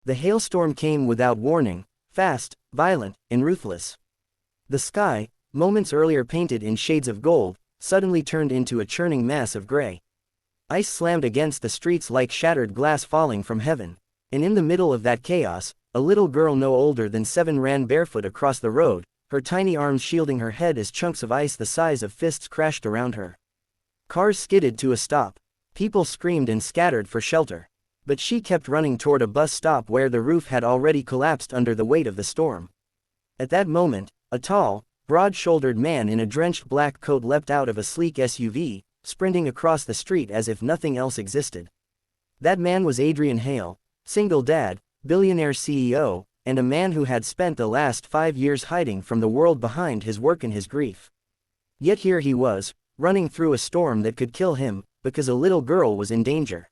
The hailstorm came without warning, fast, violent, and ruthless. The sky, moments earlier painted in shades of gold, suddenly turned into a churning mass of gray. Ice slammed against the streets like shattered glass falling from heaven. And in the middle of that chaos, a little girl no older than 7 ran barefoot across the road, her tiny arms shielding her head as chunks of ice the size of fists crashed around her. Cars skidded to a stop. People screamed and scattered for shelter. But she kept running toward a bus stop where the roof had already collapsed under the weight of the storm. At that moment, a tall, broad-shouldered man in a drenched black coat leapt out of a sleek SUV, sprinting across the street as if nothing else existed. That man was Adrian Hale, single dad, billionaire CEO, and a man who had spent the last 5 years hiding from the world behind his work and his grief. Yet here he was, running through a storm that could kill him, because a little girl was in danger.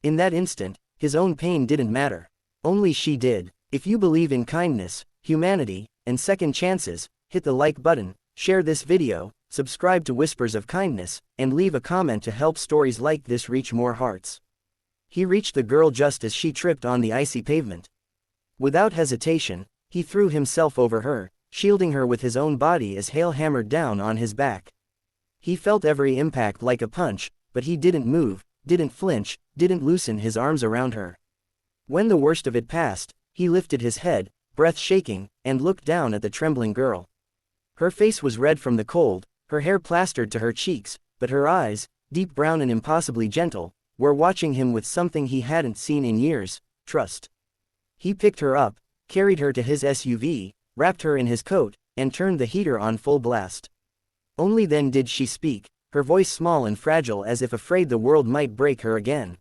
In that instant, his own pain didn't matter. Only she did. If you believe in kindness, humanity, and second chances, hit the like button, share this video, subscribe to Whispers of Kindness, and leave a comment to help stories like this reach more hearts. He reached the girl just as she tripped on the icy pavement. Without hesitation, he threw himself over her, shielding her with his own body as Hale hammered down on his back. He felt every impact like a punch, but he didn't move, didn't flinch, didn't loosen his arms around her. When the worst of it passed, he lifted his head, breath shaking, and looked down at the trembling girl. Her face was red from the cold, her hair plastered to her cheeks, but her eyes, deep brown and impossibly gentle, were watching him with something he hadn't seen in years: trust. He picked her up, carried her to his SUV, wrapped her in his coat, and turned the heater on full blast. Only then did she speak, her voice small and fragile as if afraid the world might break her again.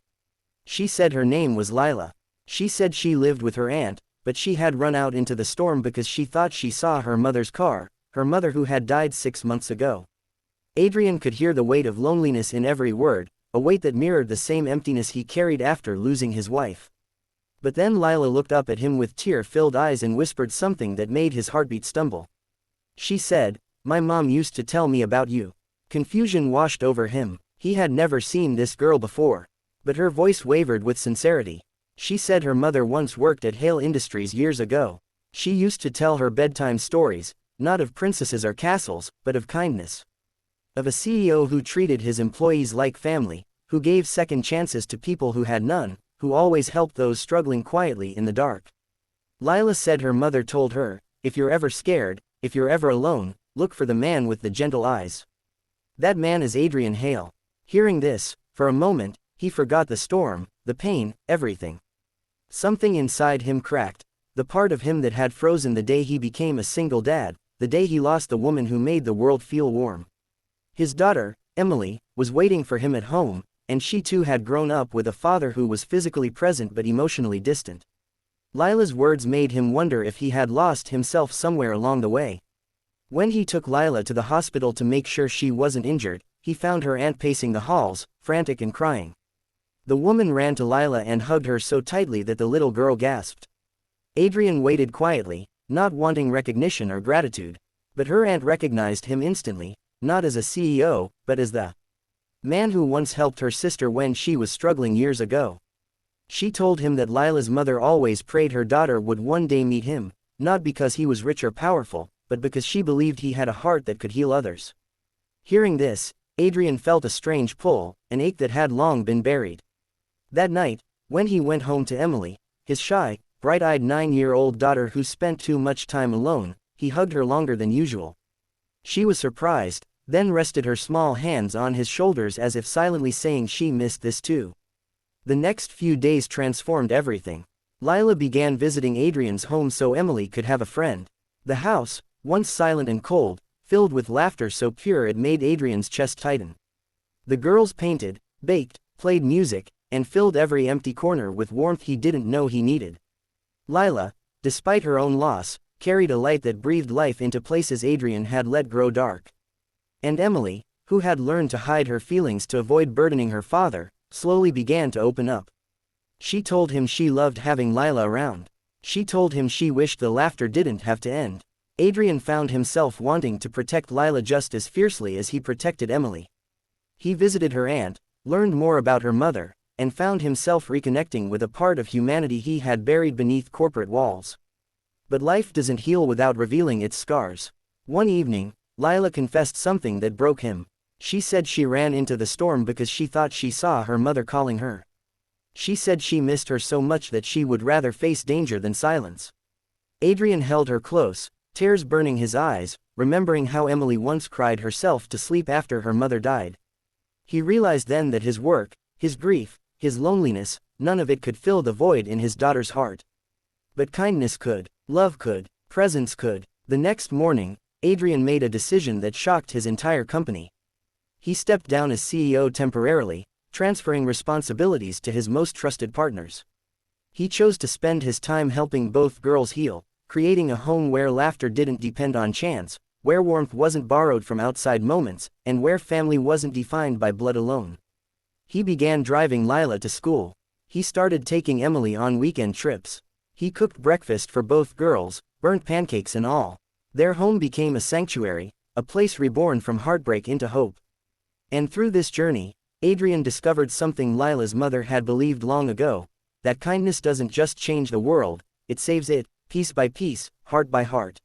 She said her name was Lila. She said she lived with her aunt, but she had run out into the storm because she thought she saw her mother's car, her mother who had died 6 months ago. Adrian could hear the weight of loneliness in every word, a weight that mirrored the same emptiness he carried after losing his wife. But then Lila looked up at him with tear-filled eyes and whispered something that made his heartbeat stumble. She said, "My mom used to tell me about you." Confusion washed over him. He had never seen this girl before. But her voice wavered with sincerity. She said her mother once worked at Hale Industries years ago. She used to tell her bedtime stories, not of princesses or castles, but of kindness. Of a CEO who treated his employees like family, who gave second chances to people who had none, who always helped those struggling quietly in the dark. Lila said her mother told her, "If you're ever scared, if you're ever alone, look for the man with the gentle eyes." That man is Adrian Hale. Hearing this, for a moment, he forgot the storm, the pain, everything. Something inside him cracked, the part of him that had frozen the day he became a single dad, the day he lost the woman who made the world feel warm. His daughter, Emily, was waiting for him at home, and she too had grown up with a father who was physically present but emotionally distant. Lila's words made him wonder if he had lost himself somewhere along the way. When he took Lila to the hospital to make sure she wasn't injured, he found her aunt pacing the halls, frantic and crying. The woman ran to Lila and hugged her so tightly that the little girl gasped. Adrian waited quietly, not wanting recognition or gratitude. But her aunt recognized him instantly, not as a CEO, but as the man who once helped her sister when she was struggling years ago. She told him that Lila's mother always prayed her daughter would one day meet him, not because he was rich or powerful, but because she believed he had a heart that could heal others. Hearing this, Adrian felt a strange pull, an ache that had long been buried. That night, when he went home to Emily, his shy, bright-eyed 9-year-old daughter who spent too much time alone, he hugged her longer than usual. She was surprised, then rested her small hands on his shoulders as if silently saying she missed this too. The next few days transformed everything. Lila began visiting Adrian's home so Emily could have a friend. The house, once silent and cold, filled with laughter so pure it made Adrian's chest tighten. The girls painted, baked, played music, and filled every empty corner with warmth he didn't know he needed. Lila, despite her own loss, carried a light that breathed life into places Adrian had let grow dark. And Emily, who had learned to hide her feelings to avoid burdening her father, slowly began to open up. She told him she loved having Lila around. She told him she wished the laughter didn't have to end. Adrian found himself wanting to protect Lila just as fiercely as he protected Emily. He visited her aunt, learned more about her mother, and found himself reconnecting with a part of humanity he had buried beneath corporate walls. But life doesn't heal without revealing its scars. One evening, Lila confessed something that broke him. She said she ran into the storm because she thought she saw her mother calling her. She said she missed her so much that she would rather face danger than silence. Adrian held her close, tears burning his eyes, remembering how Emily once cried herself to sleep after her mother died. He realized then that his work, his grief, his loneliness, none of it could fill the void in his daughter's heart. But kindness could, love could, presence could. The next morning, Adrian made a decision that shocked his entire company. He stepped down as CEO temporarily, transferring responsibilities to his most trusted partners. He chose to spend his time helping both girls heal, creating a home where laughter didn't depend on chance, where warmth wasn't borrowed from outside moments, and where family wasn't defined by blood alone. He began driving Lila to school. He started taking Emily on weekend trips. He cooked breakfast for both girls, burnt pancakes and all. Their home became a sanctuary, a place reborn from heartbreak into hope. And through this journey, Adrian discovered something Lila's mother had believed long ago, that kindness doesn't just change the world, it saves it, piece by piece, heart by heart.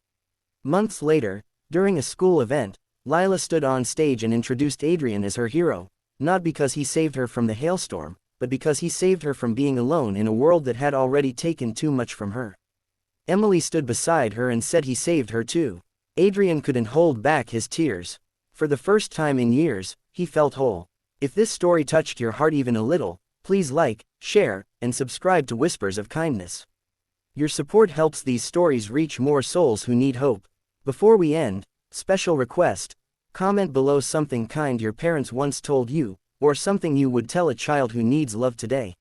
Months later, during a school event, Lila stood on stage and introduced Adrian as her hero, not because he saved her from the hailstorm, but because he saved her from being alone in a world that had already taken too much from her. Emily stood beside her and said he saved her too. Adrian couldn't hold back his tears. For the first time in years, he felt whole. If this story touched your heart even a little, please like, share, and subscribe to Whispers of Kindness. Your support helps these stories reach more souls who need hope. Before we end, special request: comment below something kind your parents once told you, or something you would tell a child who needs love today.